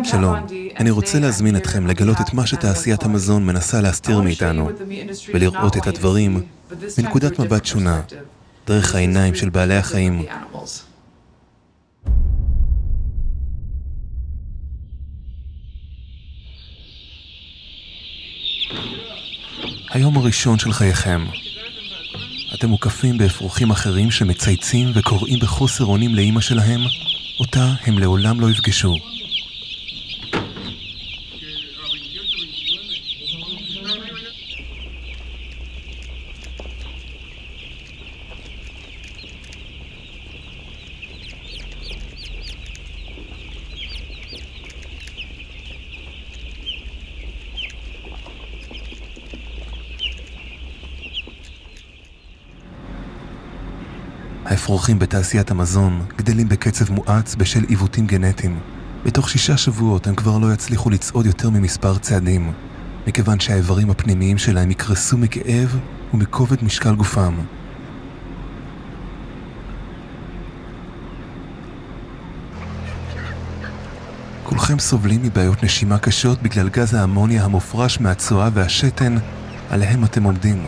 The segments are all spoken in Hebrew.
שלום, אני רוצה להזמין אתכם לגלות את מה שתעשיית המזון מנסה להסתיר מאיתנו, ולראות את הדברים מנקודת מבט שונה, דרך העיניים של בעלי החיים. היום הראשון של חייכם. אתם מוקפים באפרוחים אחרים שמצייצים וקוראים בחוסר אונים לאמא שלהם, אותה הם לעולם לא יפגשו. האפרוחים בתעשיית המזון גדלים בקצב מואץ בשל עיוותים גנטיים. בתוך 6 שבועות הם כבר לא יצליחו לצעוד יותר ממספר צעדים, מכיוון שהאיברים הפנימיים שלהם יקרסו מכאב ומכובד משקל גופם. כולכם סובלים מבעיות נשימה קשות בגלל גז האמוניה המופרש מהצואה והשתן עליהם אתם עומדים.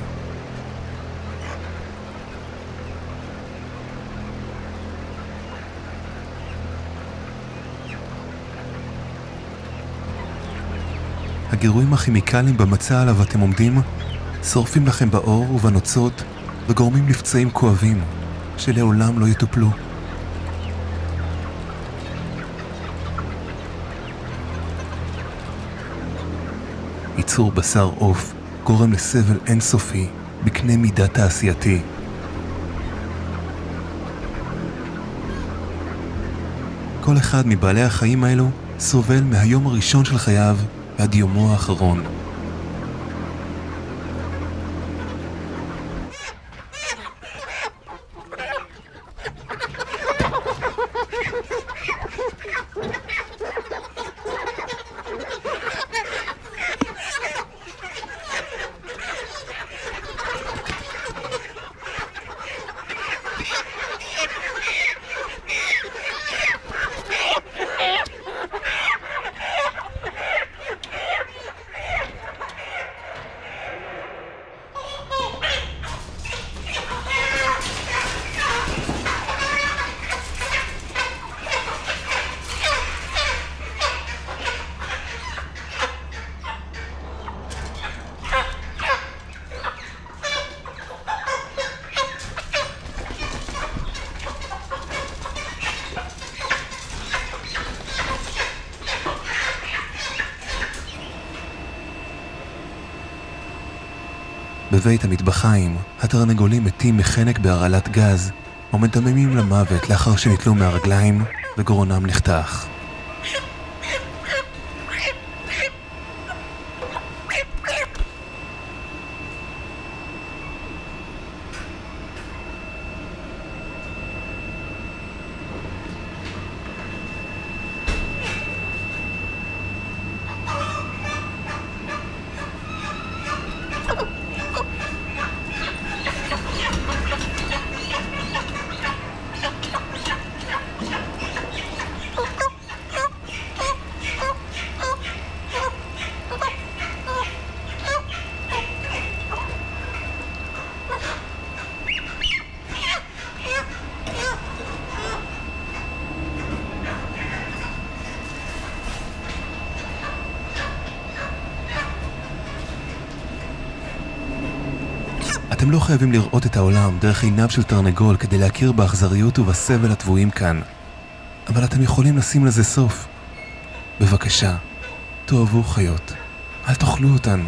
הגירויים הכימיקליים במצע עליו אתם עומדים שורפים לכם בעור ובנוצות וגורמים לפצעים כואבים שלעולם לא יטופלו. ייצור בשר עוף גורם לסבל אינסופי בקנה מידה תעשייתי. כל אחד מבעלי החיים האלו סובל מהיום הראשון של חייו עד יומו האחרון. בבית המטבחיים, התרנגולים מתים מחנק בהרעלת גז, או מדממים למוות לאחר שניטלו מהרגליים וגרונם נחתך. אתם לא חייבים לראות את העולם דרך עיניו של תרנגול כדי להכיר באכזריות ובסבל הטבועים כאן, אבל אתם יכולים לשים לזה סוף. בבקשה, תאהבו חיות, אל תאכלו אותן.